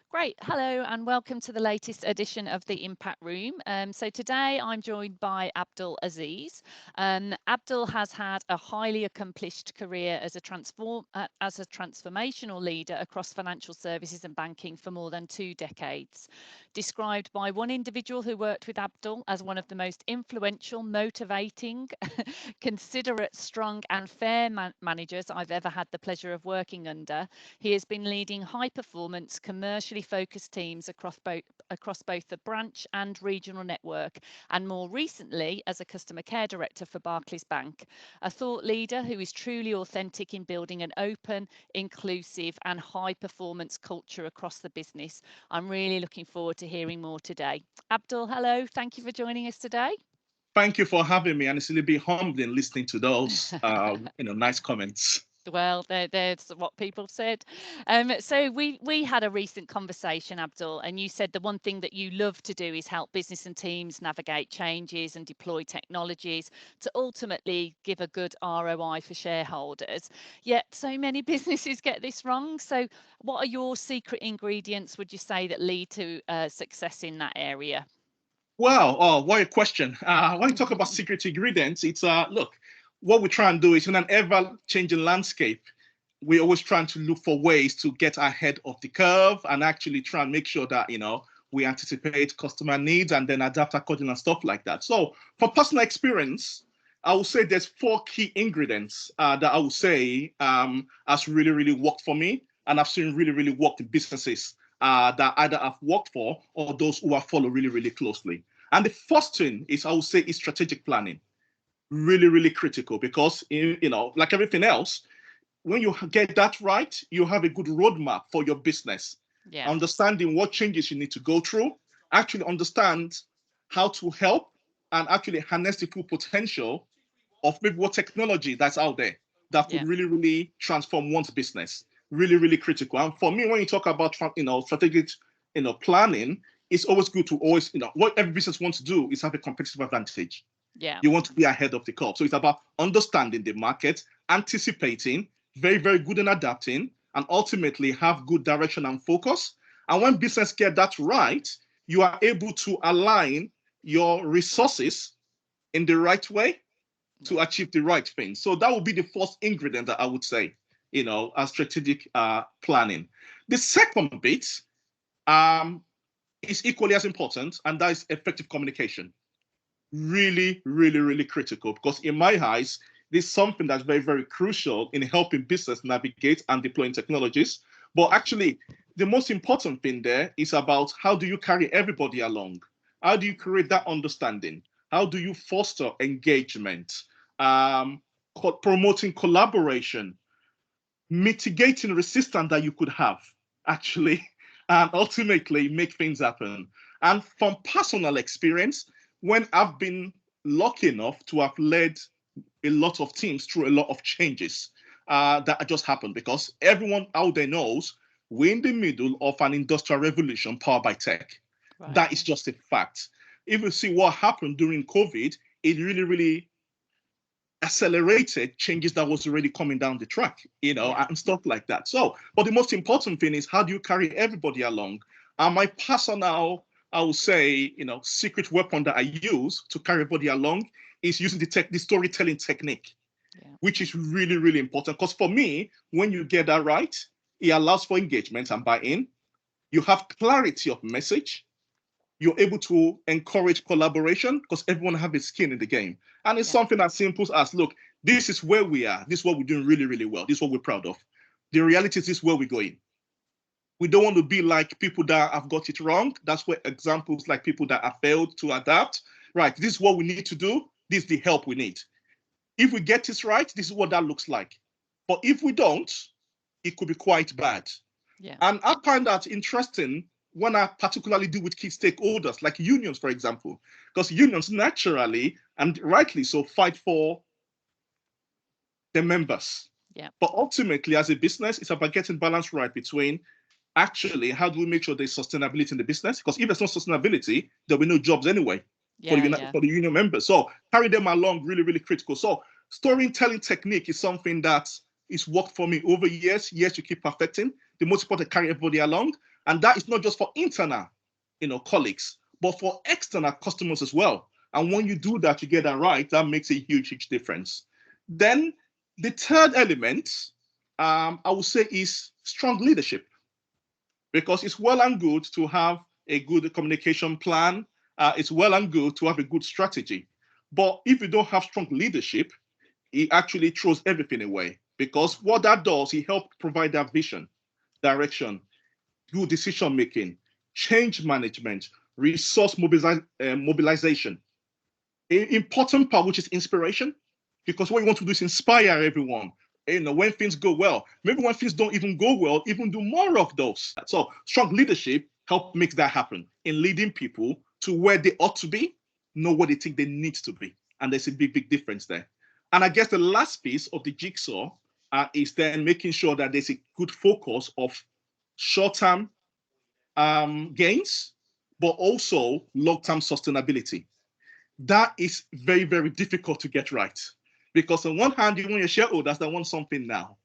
Great. Hello and welcome to the latest edition of the Impact Room. So today I'm joined by Abdul Azeez. Abdul has had a highly accomplished career as a transformational leader across financial services and banking for more than 2 decades. Described by one individual who worked with Abdul as one of the most influential, motivating, considerate, strong and fair managers I've ever had the pleasure of working under. He has been leading high performance, commercially focused teams across both the branch and regional network, and more recently as a customer care director for Barclays Bank. A thought leader who is truly authentic in building an open, inclusive, and high performance culture across the business. I'm really looking forward to hearing more today. Abdul, hello. Thank you for joining us today. Thank you for having me, and it's a little bit humbling listening to those, nice comments. Well, there's what people said. So we had a recent conversation, Abdul, and you said the one thing that you love to do is help business and teams navigate changes and deploy technologies to ultimately give a good ROI for shareholders. Yet so many businesses get this wrong. So what are your secret ingredients, would you say, that lead to success in that area? Well, oh, what a question. When you talk about secret ingredients, it's look, what we try and do is in an ever-changing landscape, we're always trying to look for ways to get ahead of the curve and actually try and make sure that, we anticipate customer needs and then adapt accordingly and stuff like that. So from personal experience, I would say there's 4 key ingredients that I would say has really, really worked for me. And I've seen really, really worked in businesses that either I've worked for or those who I follow really, really closely. And the first thing is, I would say, is strategic planning. Really, really critical because, like everything else, when you get that right, you have a good roadmap for your business. Yeah. Understanding what changes you need to go through, actually understand how to help and actually harness the full potential of maybe what technology that's out there that could really, really transform one's business. Really, really critical. And for me, when you talk about, strategic, planning, it's always good to always, what every business wants to do is have a competitive advantage. Yeah. You want to be ahead of the curve. So it's about understanding the market, anticipating, very, very good in adapting, and ultimately have good direction and focus. And when business get that right, you are able to align your resources in the right way to achieve the right thing. So that would be the first ingredient that I would say, as strategic planning. The second bit is equally as important, and that is effective communication. Really, really, really critical because in my eyes, this is something that's very, very crucial in helping business navigate and deploying technologies. But actually, the most important thing there is about how do you carry everybody along? How do you create that understanding? How do you foster engagement? Promoting collaboration, mitigating resistance that you could have, actually, and ultimately make things happen. And from personal experience, when I've been lucky enough to have led a lot of teams through a lot of changes that just happened because everyone out there knows we're in the middle of an industrial revolution powered by tech. Right. That is just a fact. If you see what happened during COVID, it really, really accelerated changes that was already coming down the track, and stuff like that. So, but the most important thing is how do you carry everybody along? And my personal, I would say, secret weapon that I use to carry everybody along is using the storytelling technique, which is really, really important. Because for me, when you get that right, it allows for engagement and buy-in. You have clarity of message. You're able to encourage collaboration because everyone have a skin in the game. And it's something as simple as, look, this is where we are. This is what we're doing really, really well. This is what we're proud of. The reality is this is where we're going. We don't want to be like people that have got it wrong. That's where examples like people that have failed to adapt. Right, this is what we need to do. This is the help we need. If we get this right, this is what that looks like. But if we don't, it could be quite bad. Yeah. And I find that interesting when I particularly deal with key stakeholders, like unions, for example, because unions naturally and rightly so fight for their members. Yeah. But ultimately, as a business, it's about getting balance right between actually how do we make sure there's sustainability in the business? Because if there's no sustainability, there'll be no jobs anyway for the union members. So carry them along, really, really critical. So storytelling technique is something that is worked for me over years to keep perfecting. The most important, carry everybody along. And that is not just for internal, colleagues, but for external customers as well. And when you do that, you get that right, that makes a huge, huge difference. Then the third element, I would say, is strong leadership, because it's well and good to have a good communication plan. It's well and good to have a good strategy. But if you don't have strong leadership, it actually throws everything away, because what that does, it helps provide that vision, direction, good decision making, change management, resource mobilization. An important part, which is inspiration, because what you want to do is inspire everyone. When things go well, maybe when things don't even go well, even do more of those. So strong leadership help make that happen in leading people to where they ought to be, know what they think they need to be. And there's a big, big difference there. And I guess the last piece of the jigsaw is then making sure that there's a good focus of short-term gains, but also long-term sustainability. That is very, very difficult to get right. Because on one hand, you want your shareholders that want something now,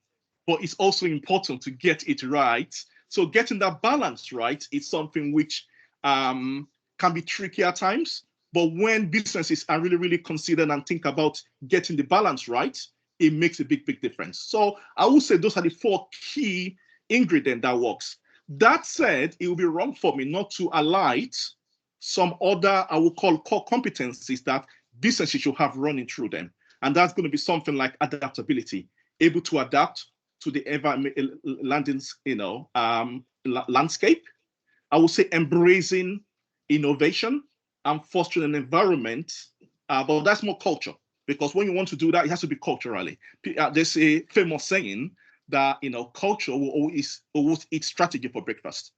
but it's also important to get it right. So getting that balance right is something which can be tricky at times. But when businesses are really, really considered and think about getting the balance right, it makes a big, big difference. So I would say those are the 4 key ingredients that works. That said, it would be wrong for me not to highlight some other, I would call core competencies that businesses should have running through them. And that's going to be something like adaptability, able to adapt to the landscape. I would say embracing innovation and fostering an environment, but that's more culture, because when you want to do that, it has to be culturally. There's a famous saying that culture will always eat strategy for breakfast.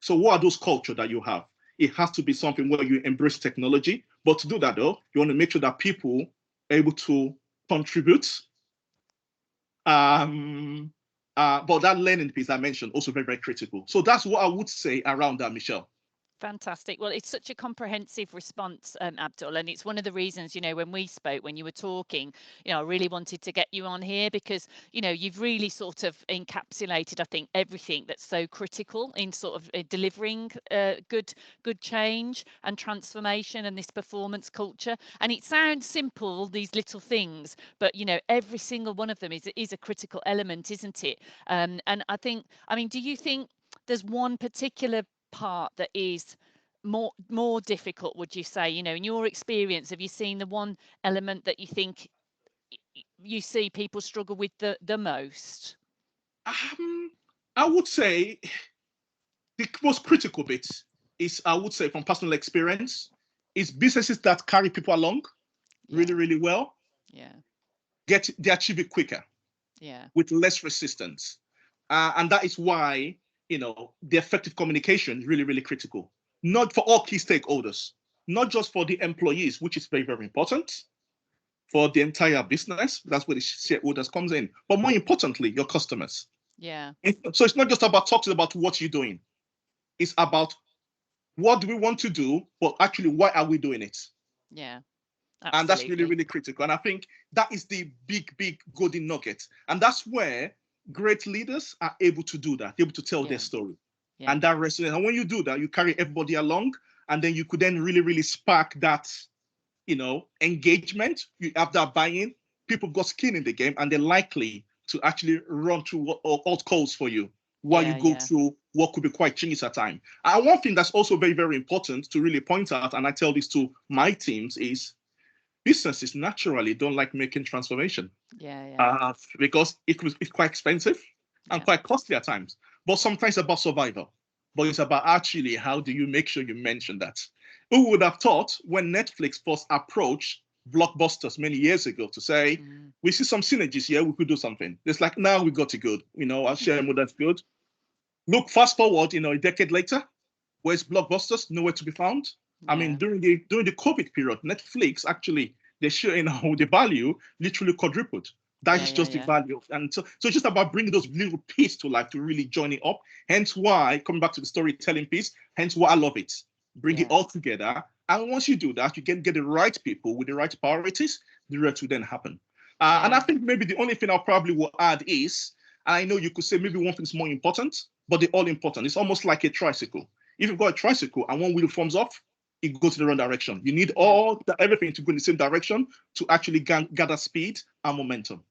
So what are those culture that you have? It has to be something where you embrace technology, but to do that though, you want to make sure that people are able to contribute. But that learning piece I mentioned also very, very critical. So that's what I would say around that, Michelle. Fantastic. Well, it's such a comprehensive response, Abdul, and it's one of the reasons, when we spoke, when you were talking, I really wanted to get you on here because, you've really sort of encapsulated, I think, everything that's so critical in sort of delivering good change and transformation and this performance culture. And it sounds simple, these little things, but, every single one of them is a critical element, isn't it? And do you think there's one particular part that is more difficult, would you say? In your experience, have you seen the one element that you think you see people struggle with the most? I would say the most critical bit is, I would say from personal experience, is businesses that carry people along really, really well. Yeah. They achieve it quicker. Yeah. With less resistance. And that is why, the effective communication is really, really critical. Not for all key stakeholders, not just for the employees, which is very, very important, for the entire business. That's where the shareholders comes in. But more importantly, your customers. Yeah. So it's not just about talking about what you're doing. It's about what do we want to do, but actually, why are we doing it? Yeah. Absolutely. And that's really, really critical. And I think that is the big, big golden nugget. And that's where great leaders are able to do that, able to tell their story. Yeah. And that resonates. And when you do that, you carry everybody along, and then you could then really, really spark that, engagement. You have that buy-in. People got skin in the game, and they're likely to actually run through what calls for you while you go through what could be quite changes at time. And one thing that's also very, very important to really point out, and I tell this to my teams, is businesses naturally don't like making transformation. Because it's quite expensive and quite costly at times. But sometimes it's about survival. But it's about actually how do you make sure you mention that. Who would have thought when Netflix first approached blockbusters many years ago to say, we see some synergies here, we could do something. It's like, now we got it good. Our share model is good. Look, fast forward, a decade later, where's blockbusters? Nowhere to be found. I mean, during the COVID period, Netflix actually, they share the value literally quadrupled. That's just the value. And so it's just about bringing those little pieces to life to really join it up. Hence why, coming back to the storytelling piece, hence why I love it. Bring it all together. And once you do that, you can get the right people with the right priorities, the rest will then happen. And I think maybe the only thing I'll probably will add is, and I know you could say maybe one thing is more important, but they're all important. It's almost like a tricycle. If you've got a tricycle and one wheel forms off, it goes to the wrong direction. You need everything to go in the same direction to actually gather speed and momentum.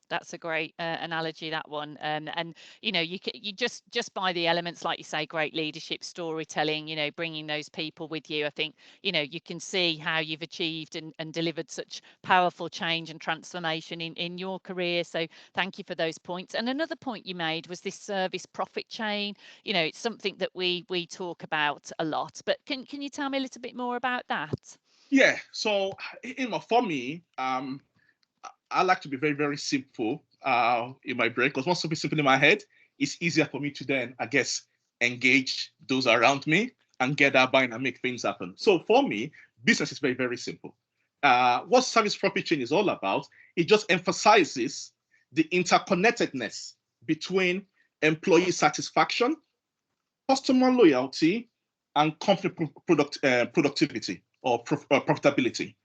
That's a great analogy, that one. And you just by the elements, like you say, great leadership, storytelling, bringing those people with you. I think you can see how you've achieved and delivered such powerful change and transformation in your career. So thank you for those points. And another point you made was this service profit chain. It's something that we talk about a lot. But can you tell me a little bit more about that? Yeah. So for me, I like to be very, very simple in my brain, because once something simple in my head, it's easier for me to then, I guess, engage those around me and get that buy-in and make things happen. So for me, business is very, very simple. What service profit chain is all about, it just emphasizes the interconnectedness between employee satisfaction, customer loyalty, and company productivity or profitability.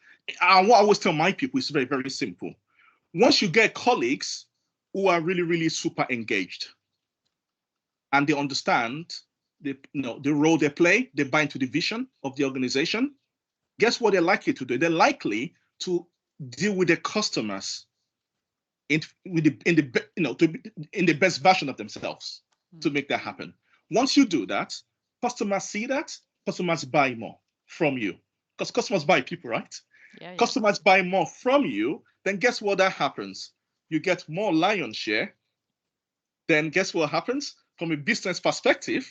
And what I always tell my people is very, very simple. Once you get colleagues who are really, really super engaged and they understand the role they play, they buy into the vision of the organization, guess what they're likely to do? They're likely to deal with their customers in the best version of themselves to make that happen. Once you do that, customers see that, customers buy more from you, because customers buy people, right? Yeah. Customers buy more from you, then guess what that happens? You get more lion's share. Then guess what happens? From a business perspective,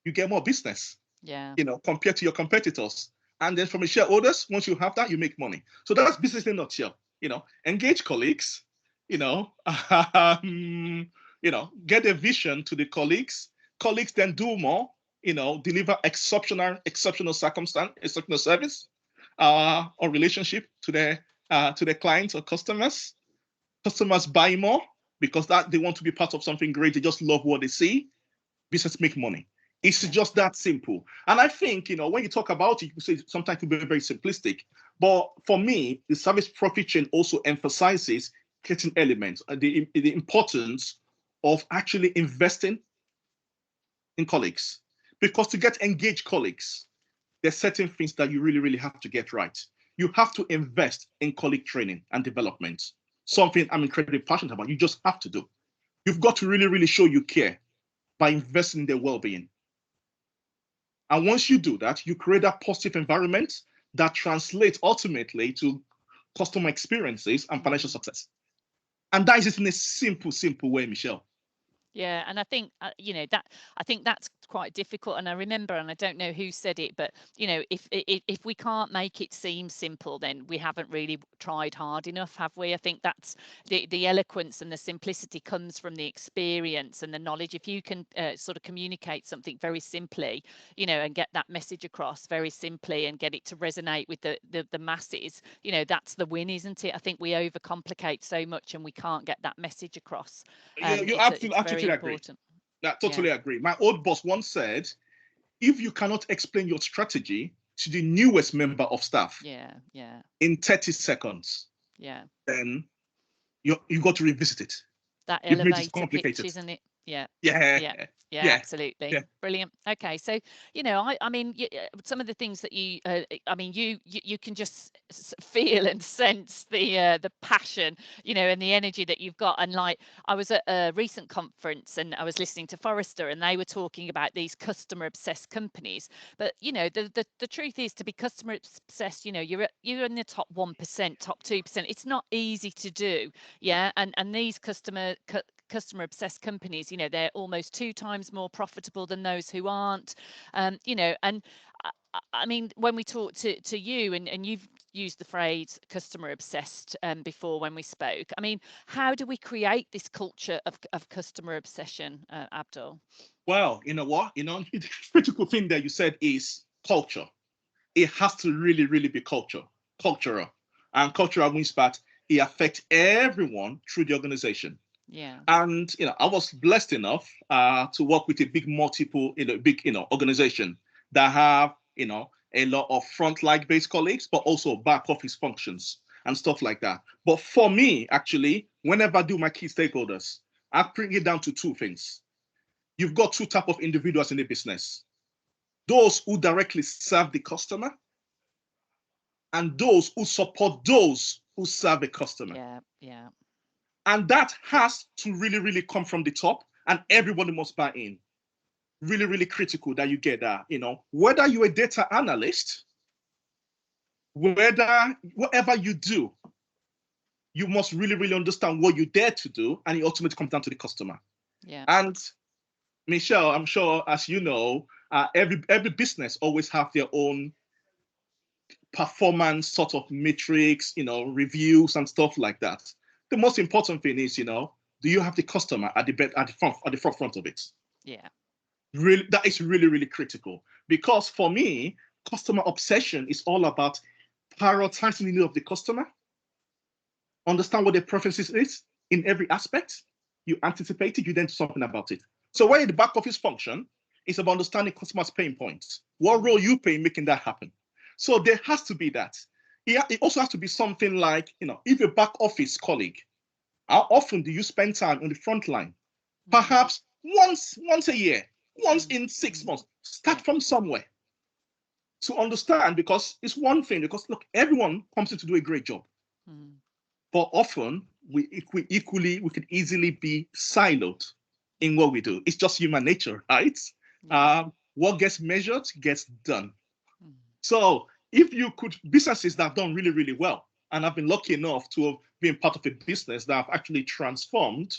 you get more business. Yeah. Compared to your competitors. And then from the shareholders, once you have that, you make money. So that's business in a nutshell. Engage colleagues. Get a vision to the colleagues. Colleagues then do more. Deliver exceptional service or relationship to their clients or customers. Customers buy more because that they want to be part of something great. They just love what they see. Business make money. It's just that simple. And I think, when you talk about it, you say sometimes it can be very simplistic. But for me, the service profit chain also emphasizes certain elements, the importance of actually investing in colleagues. Because to get engaged colleagues, there's certain things that you really, really have to get right. You have to invest in colleague training and development. Something I'm incredibly passionate about. You just have to do. You've got to really, really show you care by investing in their well-being. And once you do that, you create a positive environment that translates ultimately to customer experiences and financial success. And that is it in a simple, simple way, Michelle. Yeah, and I think I think that's quite difficult. And I remember, and I don't know who said it, but if we can't make it seem simple, then we haven't really tried hard enough, have we? I think that's the eloquence and the simplicity comes from the experience and the knowledge. If you can sort of communicate something very simply, and get that message across very simply and get it to resonate with the masses, that's the win, isn't it? I think we overcomplicate so much and we can't get that message across. You absolutely agree. I totally agree. My old boss once said, if you cannot explain your strategy to the newest member of staff in 30 seconds, then you got to revisit it. That elevator pitch, isn't it? Yeah, absolutely. Brilliant. Okay, so I mean, some of the things that you can just feel and sense the passion, and the energy that you've got. And like, I was at a recent conference and I was listening to Forrester, and they were talking about these customer obsessed companies. But the truth is, to be customer obsessed, you're in the top 1%, top 2%. It's not easy to do. Yeah, and these customer obsessed companies, they're almost 2 times more profitable than those who aren't. And I mean, when we talk to you, and you've used the phrase customer obsessed before when we spoke, I mean, how do we create this culture of customer obsession, Abdul? Well, you know what? The critical thing that you said is culture. It has to really, really be cultural. And cultural means that it affects everyone through the organization. Yeah. And I was blessed enough to work with a big organization that have a lot of frontline based colleagues, but also back office functions and stuff like that. But for me, actually, whenever I do my key stakeholders, I bring it down to 2 things. you've got two types of individuals in the business. Those who directly serve the customer and those who support those who serve the customer. Yeah, yeah. And that has to really, really come from the top, and everybody must buy in. Really, really critical that you get that, whether you're a data analyst, whatever you do, you must really, really understand what you're there to do, and it ultimately comes down to the customer. Yeah. And Michelle, I'm sure, as you know, every business always have their own performance sort of metrics, reviews and stuff like that. The most important thing is, do you have the customer at the forefront of it? Yeah. Really, that is really, really critical, because for me, customer obsession is all about prioritizing the need of the customer, understand what their preferences is in every aspect. You anticipate it, you then do something about it. So where the back office function is about understanding customers' pain points. What role you play in making that happen? So there has to be that. It also has to be something like, if a back office colleague, how often do you spend time on the front line? Perhaps once a year, once in 6 months. Start from somewhere to understand, because it's one thing, because look, everyone comes in to do a great job. But often we could easily be siloed in what we do. It's just human nature, right? What gets measured gets done. So if you could, businesses that have done really, really well, and I've been lucky enough to have been part of a business that have actually transformed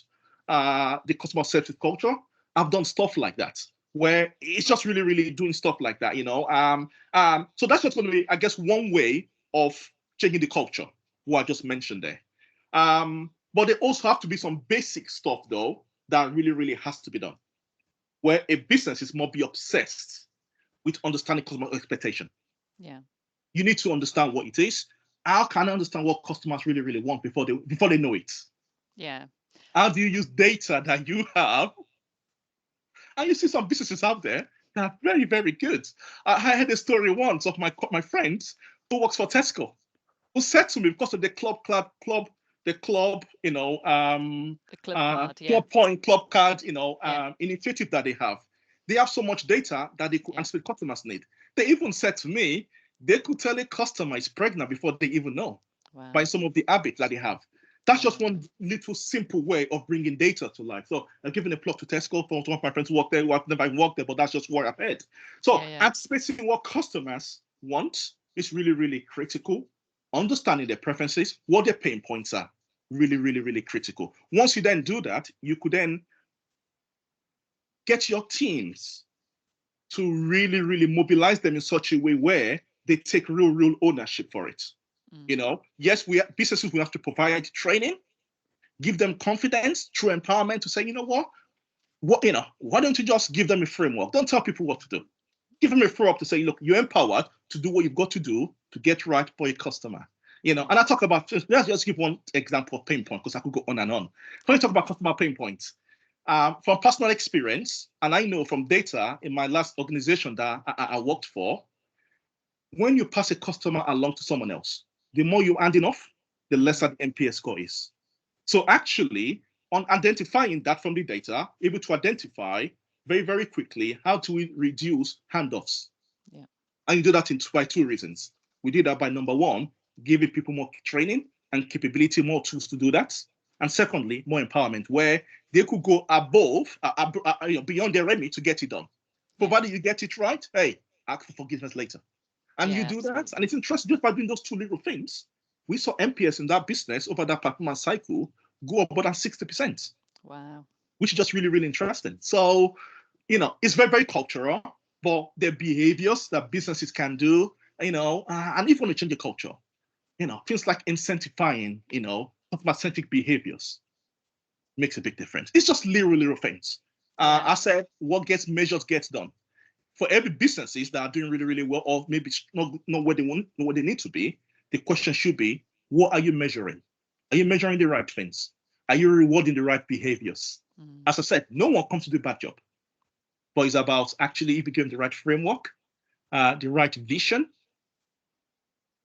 the customer service culture, I've done stuff like that, where it's just really, really doing stuff like that, So that's just going to be, I guess, one way of changing the culture, what I just mentioned there. But there also have to be some basic stuff, though, that really, really has to be done, where a business is more be obsessed with understanding customer expectation. Yeah. You need to understand what it is. How can I understand what customers really, really want before they know it? Yeah. How do you use data that you have? And you see some businesses out there that are very, very good. I heard a story once of my friend who works for Tesco, who said to me, because of the club, the club, The club card, yeah. club card, initiative that they have so much data that they could answer the customers' need. They even said to me, they could tell a customer is pregnant before they even know, by some of the habits that they have. That's just one little simple way of bringing data to life. So I'm giving a plug to Tesco for one of my friends who work there, who I've never even worked there, but that's just what I've heard. So anticipating what customers want is really, really critical. Understanding their preferences, what their pain points are, really, really, really critical. Once you then do that, you could then get your teams to really, really mobilize them in such a way where they take real ownership for it. Yes, businesses will have to provide training, give them confidence through empowerment to say, why don't you just give them a framework? Don't tell people what to do. Give them a framework to say, look, you're empowered to do what you've got to do to get right for your customer. And I talk about, let's just give one example of pain point, because I could go on and on. When I talk about customer pain points, from personal experience, and I know from data in my last organization that I worked for, when you pass a customer along to someone else, the more you're handing off, the lesser the NPS score is. So actually, on identifying that from the data, able to identify very, very quickly how do we reduce handoffs. Yeah. And you do that by two reasons. We did that by, number one, giving people more training and capability, more tools to do that. And secondly, more empowerment, where they could go above, beyond their remit to get it done. Provided you get it right, hey, ask for forgiveness later. And you do that, and it's interesting, just by doing those two little things, we saw NPS in that business over that performance cycle go up more than 60%. Wow. Which is just really, really interesting. So, it's very, very cultural, but the behaviors that businesses can do, and if you want to change the culture, things like incentivizing, customer-centric behaviors makes a big difference. It's just little things. I said, what gets measured gets done. For every businesses that are doing really, really well, or maybe not where they want, not where they need to be, the question should be, what are you measuring? Are you measuring the right things? Are you rewarding the right behaviors? As I said, no one comes to do a bad job, but it's about actually, if you give them the right framework, the right vision,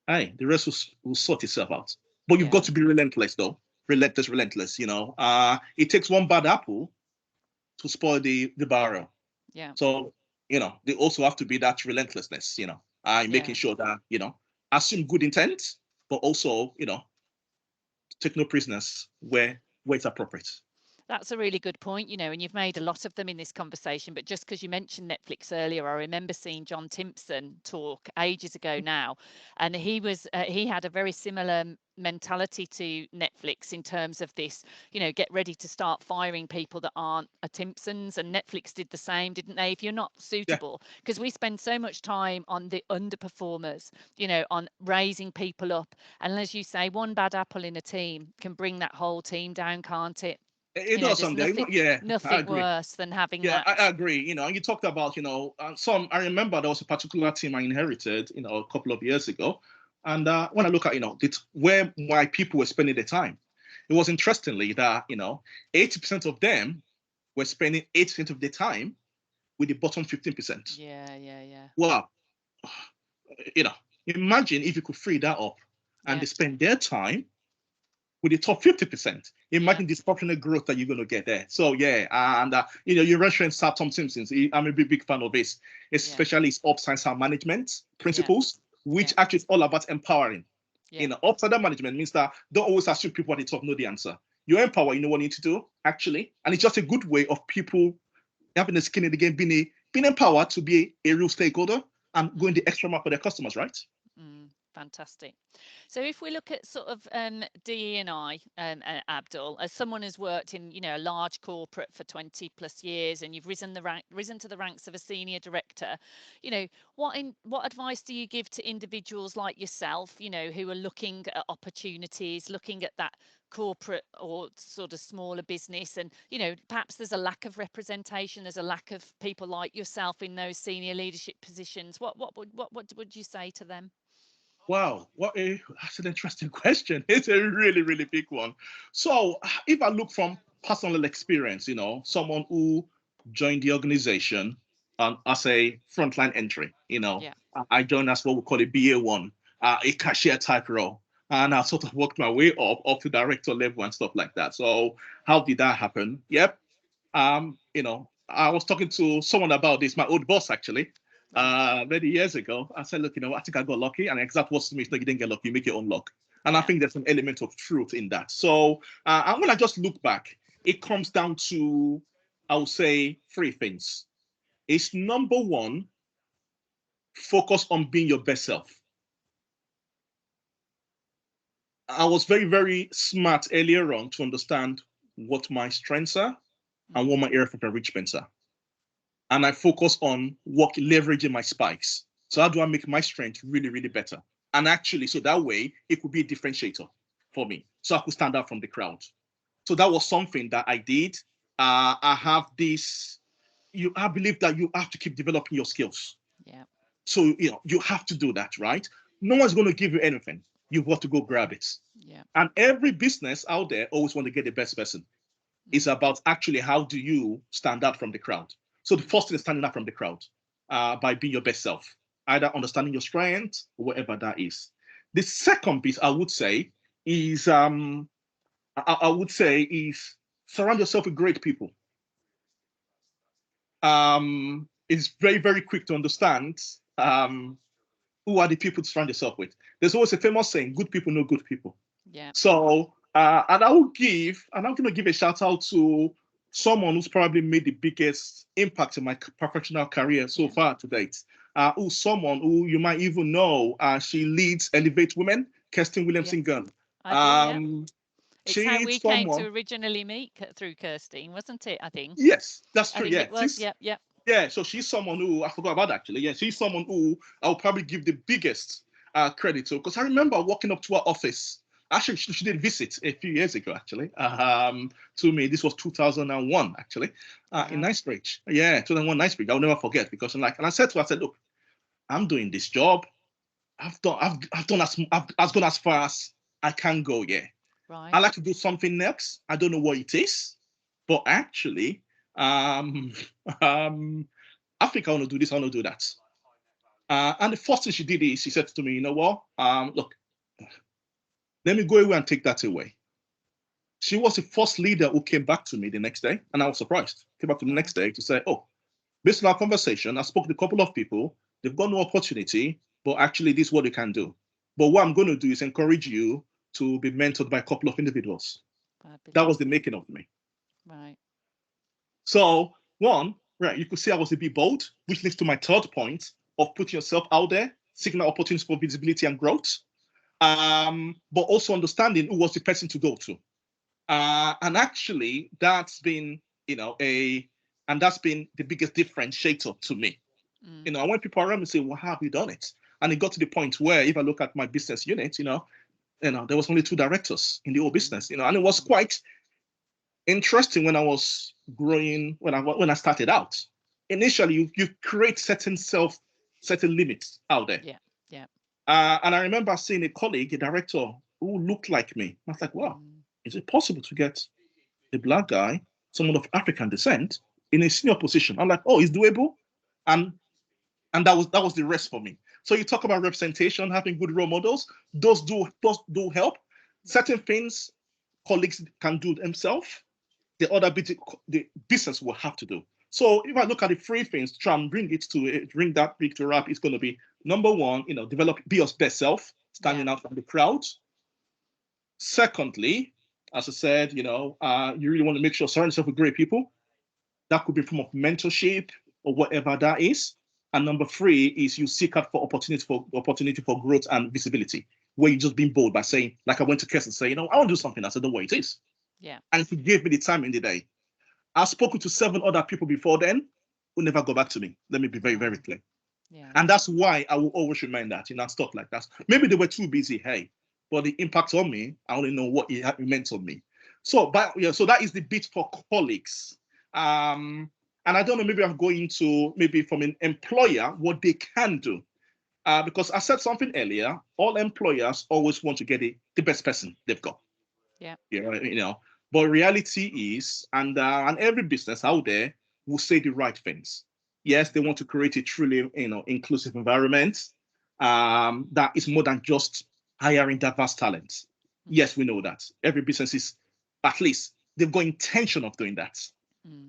the rest will sort itself out. But you've got to be relentless, though. Relentless. It takes one bad apple to spoil the barrel. Yeah. So, they also have to be that relentlessness, making sure that, assume good intent, but also, take no prisoners where it's appropriate. That's a really good point, and you've made a lot of them in this conversation. But just because you mentioned Netflix earlier, I remember seeing John Timpson talk ages ago now, and he had a very similar mentality to Netflix in terms of this, get ready to start firing people that aren't a Timpsons, and Netflix did the same, didn't they? If you're not suitable, because we spend so much time on the underperformers, on raising people up, and as you say, one bad apple in a team can bring that whole team down, can't it? It does someday. I Nothing agree. worse than having Yeah, that. I agree. And you talked about, I remember there was a particular team I inherited, a couple of years ago. And when I look at, where my people were spending their time, it was interestingly that, 80% of them were spending 80% of their time with the bottom 15%. Yeah. Wow. Imagine if you could free that up and they spend their time with the top 50%. Imagine the disproportionate growth that you're going to get there. So and you referenced Sir Tom Simpson's. I'm a big fan of this, especially his upside down management principles, which actually is all about empowering. Upside down management means that don't always assume people at the top know the answer. You empower, you know what you need to do, actually. And it's just a good way of people having a skin in the game, being empowered to be a real stakeholder and going the extra mile for their customers, right? Fantastic. So if we look at sort of DE&I, Abdul, as someone who's worked in a large corporate for 20 plus years, and you've risen to the ranks of a senior director, what advice do you give to individuals like yourself, who are looking at opportunities, looking at that corporate or sort of smaller business, and perhaps there's a lack of representation, there's a lack of people like yourself in those senior leadership positions. What would you say to them? Wow, that's an interesting question. It's a really, really big one. So if I look from personal experience, someone who joined the organization as a frontline entry, I joined as what we call a BA1, a cashier type role. And I sort of worked my way up to director level and stuff like that. So how did that happen? Yep. I was talking to someone about this, my old boss actually, many years ago. I said, look, I think I got lucky. And exact words to me is, no, you didn't get lucky, you make your own luck. And I think there's an element of truth in that. So and when I just look back, it comes down to, I would say, three things. It's number one, focus on being your best self. I was very, very smart earlier on to understand what my strengths are and what my area of enrichments are. And I focus on leveraging my spikes. So how do I make my strength really, really better? And actually, so that way, it could be a differentiator for me. So I could stand out from the crowd. So that was something that I did. I have this, I believe that you have to keep developing your skills. Yeah. So, you have to do that, right? No one's going to give you anything. You've got to go grab it. Yeah. And every business out there always want to get the best person. It's about actually how do you stand out from the crowd. So the first thing is standing out from the crowd by being your best self, either understanding your strength or whatever that is. The second piece I would say is surround yourself with great people. It's very, very quick to understand who are the people to surround yourself with. There's always a famous saying, good people know good people. Yeah. So, and I'm going to give a shout out to someone who's probably made the biggest impact in my professional career so far to date. Who's someone who you might even know. She leads Elevate Women, Kirsten Williamson Gunn. It's how we came to originally meet through Kirsten, wasn't it? I think. Yes, that's true. It was. Yeah. Yeah, so she's someone who I forgot about actually. Yeah, she's someone who I'll probably give the biggest credit to, because I remember walking up to her office. Actually, she did visit a few years ago, actually, to me. This was 2001, actually, in Knightsbridge. Yeah, 2001 Knightsbridge. I'll never forget, because and I said to her, I said, look, I'm doing this job. I've gone as far as I can go. Yeah, right. I like to do something next. I don't know what it is, but actually, I think I want to do this. I want to do that. And the first thing she did is she said to me, you know what? Look, let me go away and take that away. She was the first leader who came back to me the next day, and I was surprised. Came back to me the next day to say, oh, based on our conversation, I spoke to a couple of people. They've got no opportunity, but actually this is what they can do. But what I'm going to do is encourage you to be mentored by a couple of individuals. That was the making of me. Right. So one, right, you could say I was a bit bold, which leads to my third point of putting yourself out there, seeking opportunities for visibility and growth, but also understanding who was the person to go to. And actually, that's been, that's been the biggest differentiator to me. When people around me say, well, how have you done it? And it got to the point where if I look at my business unit, there was only 2 directors in the whole business, and it was quite interesting when I was growing, when I started out. Initially, you create certain limits out there. Yeah. And I remember seeing a colleague, a director, who looked like me. I was like, wow, is it possible to get a black guy, someone of African descent, in a senior position? I'm like, oh, it's doable. And that was the rest for me. So you talk about representation, having good role models. Those do help. Certain things colleagues can do themselves. The other bit the business will have to do. So if I look at the 3 things, try and bring that big to wrap, it's going to be number 1, be your best self, standing out from the crowd. Secondly, as I said, you really want to make sure surround yourself with great people. That could be from of mentorship or whatever that is. And number 3 is you seek out for opportunity for growth and visibility, where you just being bold by saying, like I went to Kirsten and say, I want to do something. I said, know what it is. Yeah. And he gave me the time in the day. I've spoken to 7 other people before then who never go back to me. Let me be very, very clear. Yeah. And that's why I will always remind that, stuff like that. Maybe they were too busy, but the impact on me, I only know what it meant on me. So that is the bit for colleagues. And I don't know, maybe I'm going to, maybe from an employer, what they can do. Because I said something earlier, all employers always want to get the best person they've got. Yeah. But reality is, and every business out there will say the right things. Yes, they want to create a truly, inclusive environment that is more than just hiring diverse talent. Yes, we know that. Every business is, at least, they've got intention of doing that.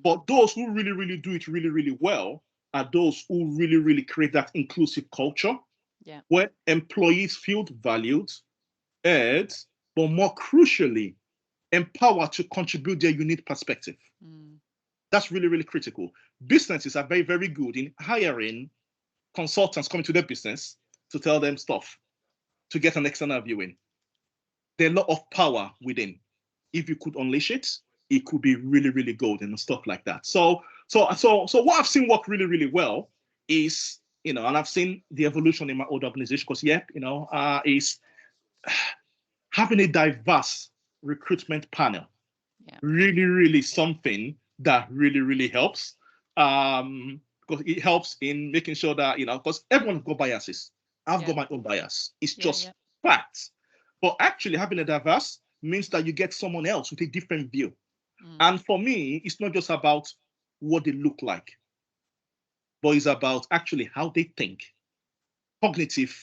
But those who really, really do it really, really well are those who really, really create that inclusive culture where employees feel valued, heard, but more crucially, empowered to contribute their unique perspective. That's really, really critical. Businesses are very, very good in hiring consultants coming to their business to tell them stuff, to get an external view in. There's a lot of power within. If you could unleash it, it could be really, really golden and stuff like that. So what I've seen work really, really well is, and I've seen the evolution in my old organization, because is having a diverse recruitment panel. Really, really something that really, really helps. Because it helps in making sure that, because everyone's got biases. I've got my own bias. It's just facts. But actually having a diverse means that you get someone else with a different view. And for me, it's not just about what they look like, but it's about actually how they think. Cognitive,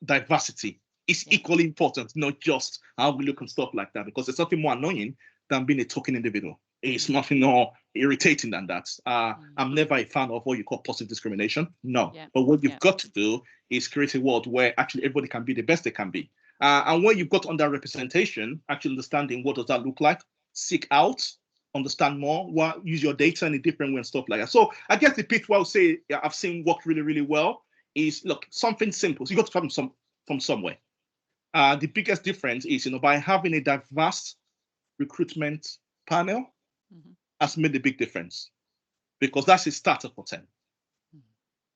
diversity is equally important, not just how we look and stuff like that, because there's nothing more annoying than being a token individual. It's nothing more irritating than that. I'm never a fan of what you call positive discrimination. No. But what you've got to do is create a world where actually everybody can be the best they can be. And when you've got underrepresentation, actually understanding what does that look like, seek out, understand more, use your data in a different way and stuff like that. So I guess the pitch where I would say I've seen work really, really well is, look, something simple. So you got to start from somewhere. The biggest difference is, by having a diverse recruitment panel has made a big difference, because that's a starter for 10.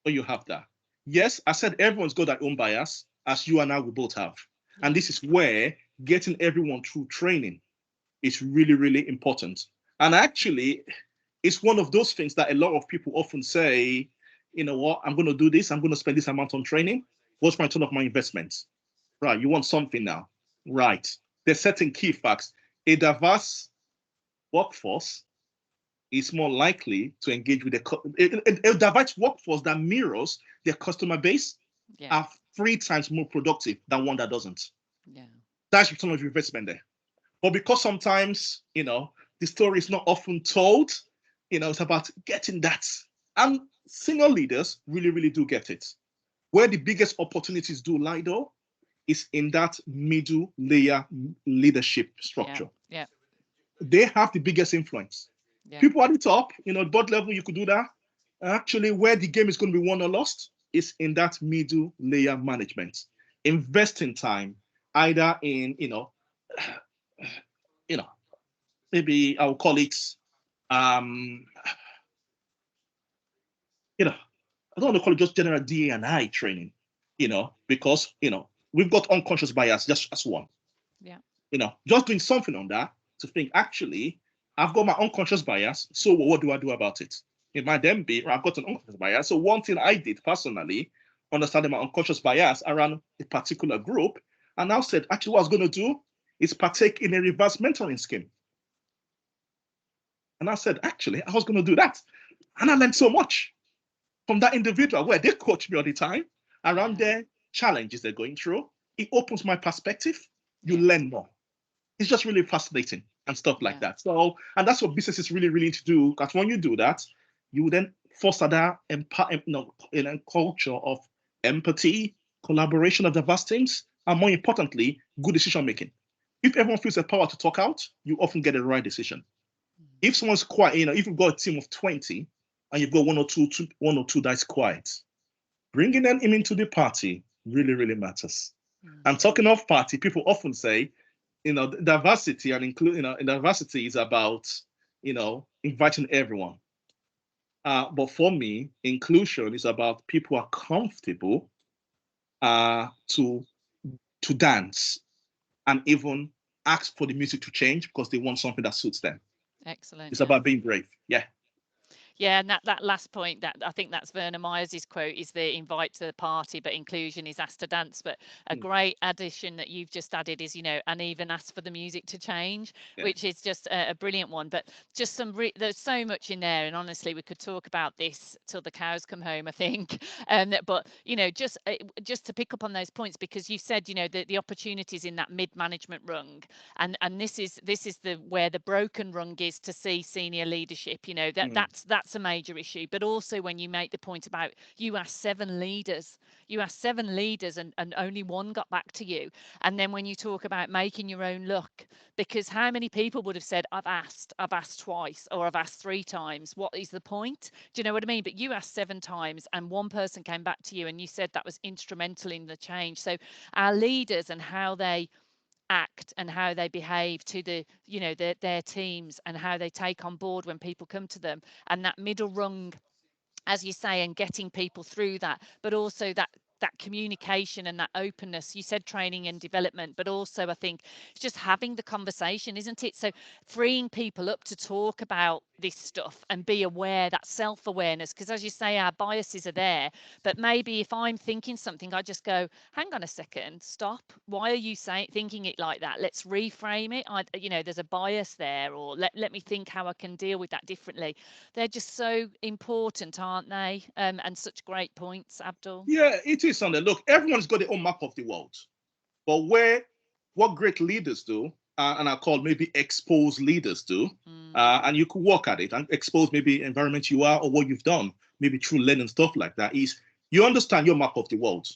So you have that. Yes, I said everyone's got their own bias, as you and I will both have. And this is where getting everyone through training is really, really important. And actually, it's one of those things that a lot of people often say, you know what, I'm going to do this, I'm going to spend this amount on training. What's my return of my investments? Right, you want something now. Right. There's certain key facts. A diverse workforce is more likely to engage with a diverse workforce that mirrors their customer base are 3 times more productive than one that doesn't. That's return of investment there. But because sometimes, the story is not often told, it's about getting that. And senior leaders really, really do get it. Where the biggest opportunities do lie, though, is in that middle layer leadership structure. Yeah. They have the biggest influence. Yeah. People at the top, board level, you could do that. Actually, where the game is going to be won or lost is in that middle layer management. Investing time, either in, maybe I'll call it, I don't want to call it just general D&I training, because, we've got unconscious bias just as one. Yeah. Just doing something on that to think, actually, I've got my unconscious bias. So what do I do about it? It might then be, I've got an unconscious bias. So one thing I did personally, understanding my unconscious bias around a particular group, and now said, actually, what I was going to do is partake in a reverse mentoring scheme. And I said, actually, I was going to do that. And I learned so much from that individual where they coach me all the time around their challenges they're going through. It opens my perspective. You learn more. It's just really fascinating and stuff like that. So, and that's what businesses really, really need to do. Because when you do that, you then foster that in a culture of empathy, collaboration of diverse teams, and more importantly, good decision making. If everyone feels the power to talk out, you often get the right decision. If someone's quiet, if you've got a team of 20 and you've got one or two that's quiet, bringing them into the party really, really matters. And talking of party, people often say, diversity and diversity is about, inviting everyone. But for me, inclusion is about people are comfortable to dance and even ask for the music to change because they want something that suits them. Excellent. It's about being brave. Yeah. Yeah, and that last point, that I think that's Werner Myers' quote, is the invite to the party, but inclusion is asked to dance. But a great addition that you've just added is, and even ask for the music to change, which is just a brilliant one. But just there's so much in there, and honestly, we could talk about this till the cows come home, I think. But just to pick up on those points, because you said, the opportunities in that mid-management rung, and this is the where the broken rung is to see senior leadership. That's a major issue. But also when you make the point about you asked 7 leaders and only one got back to you, and then when you talk about making your own luck, because how many people would have said, I've asked twice, or I've asked 3 times, what is the point? Do you know what I mean? But you asked 7 times and one person came back to you and you said that was instrumental in the change. So our leaders and how they act and how they behave to their teams and how they take on board when people come to them, and that middle rung, as you say, and getting people through that, but also that communication and that openness. You said training and development, but also I think it's just having the conversation, isn't it? So freeing people up to talk about this stuff and be aware, that self-awareness, because as you say, our biases are there, but maybe if I'm thinking something, I just go, hang on a second, stop, why are you thinking it like that? Let's reframe it. There's a bias there, or let me think how I can deal with that differently. They're just so important, aren't they? And such great points, Abdul. Yeah, it is, Sunday. Look, everyone's got their own map of the world. But what great leaders do, and I call maybe exposed leaders do, and you could work at it and expose maybe environment you are or what you've done, maybe through learning stuff like that, is you understand your map of the world.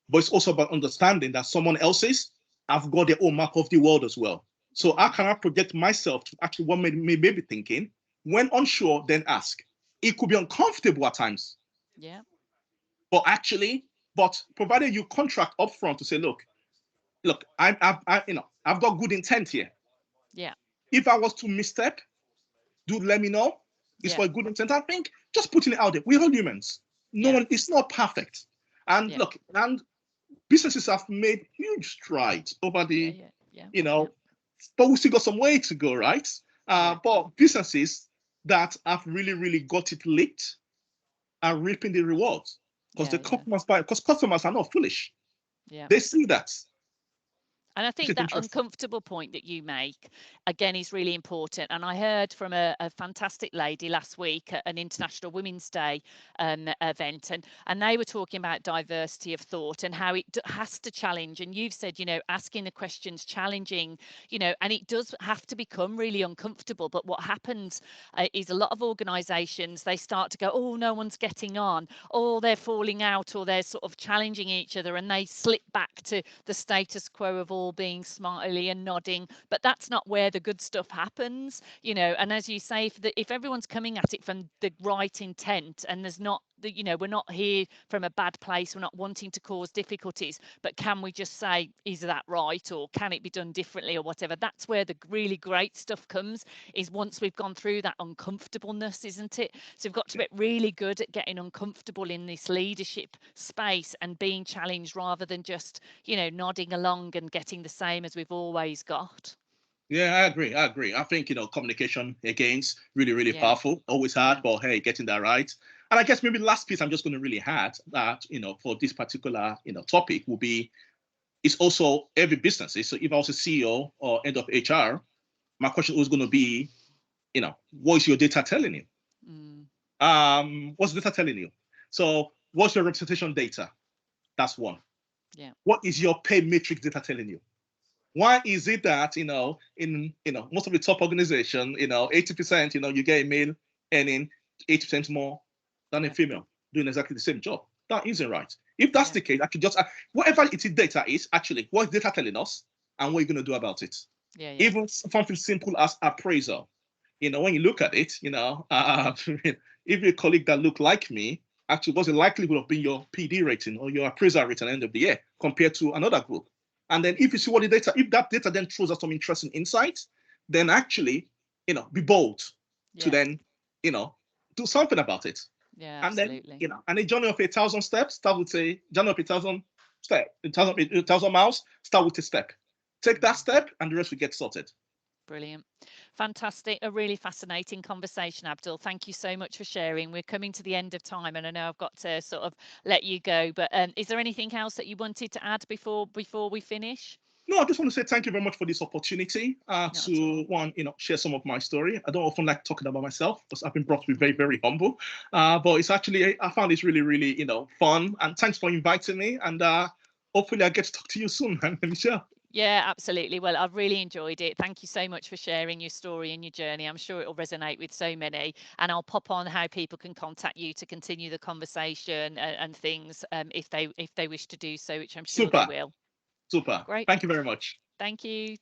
But it's also about understanding that someone else's have got their own map of the world as well. So I cannot project myself to actually what may be thinking. When unsure, then ask. It could be uncomfortable at times. Yeah. But provided you contract upfront to say, look, I've got good intent here. Yeah. If I was to misstep, do let me know. It's for a good intent. I think just putting it out there. We're all humans. No one, it's not perfect. And look, and businesses have made huge strides over the, but we still got some way to go, right? But businesses that have really, really got it licked are reaping the rewards because customers are not foolish. They see that. And I think that uncomfortable point that you make, again, is really important. And I heard from a fantastic lady last week at an International Women's Day event, and they were talking about diversity of thought and how it has to challenge. And you've said, asking the questions, challenging, and it does have to become really uncomfortable. But what happens is a lot of organisations, they start to go, oh, no one's getting on, or they're falling out, or they're sort of challenging each other, and they slip back to the status quo of all being smiley and nodding. But that's not where the good stuff happens, and as you say, if everyone's coming at it from the right intent, and there's not we're not here from a bad place, we're not wanting to cause difficulties, but can we just say, is that right, or can it be done differently, or whatever? That's where the really great stuff comes, is once we've gone through that uncomfortableness, isn't it? So we've got to be really good at getting uncomfortable in this leadership space and being challenged, rather than just nodding along and getting the same as we've always got. Yeah, I agree. I think, communication, again, is really, really powerful. Always hard, but hey, getting that right. And I guess maybe the last piece I'm just going to really add that, for this particular, topic will be, it's also every business. So if I was a CEO or head of HR, my question was going to be, what is your data telling you? What's the data telling you? So what's your representation data? That's one. Yeah. What is your pay matrix data telling you? Why is it that, in most of the top organization, 80%, you get a male earning 80% more than a female doing exactly the same job? That isn't right. If that's the case, actually just whatever it is data is, actually, what is data telling us and what are you going to do about it? Even something simple as appraisal. When you look at it, if a colleague that look like me, actually, what's the likelihood of being your PD rating or your appraisal rating at the end of the year compared to another group? And then if you see what the data, if that data then throws us some interesting insights, then actually, be bold to then, do something about it. Yeah, and absolutely. then, and a journey of 1,000 steps, start with a journey of 1,000 steps, 1,000 miles, start with a step. Take that step and the rest will get sorted. Brilliant. Fantastic. A really fascinating conversation, Abdul. Thank you so much for sharing. We're coming to the end of time, and I know I've got to sort of let you go, but is there anything else that you wanted to add before we finish? No, I just want to say thank you very much for this opportunity to share some of my story. I don't often like talking about myself because I've been brought to be very, very humble. But it's actually, I found this really, really, fun. And thanks for inviting me. And hopefully I get to talk to you soon, Michelle. Yeah, absolutely. Well, I've really enjoyed it. Thank you so much for sharing your story and your journey. I'm sure it will resonate with so many. And I'll pop on how people can contact you to continue the conversation and things if they wish to do so, which I'm sure they will. Super. Great. Thank you very much. Thank you.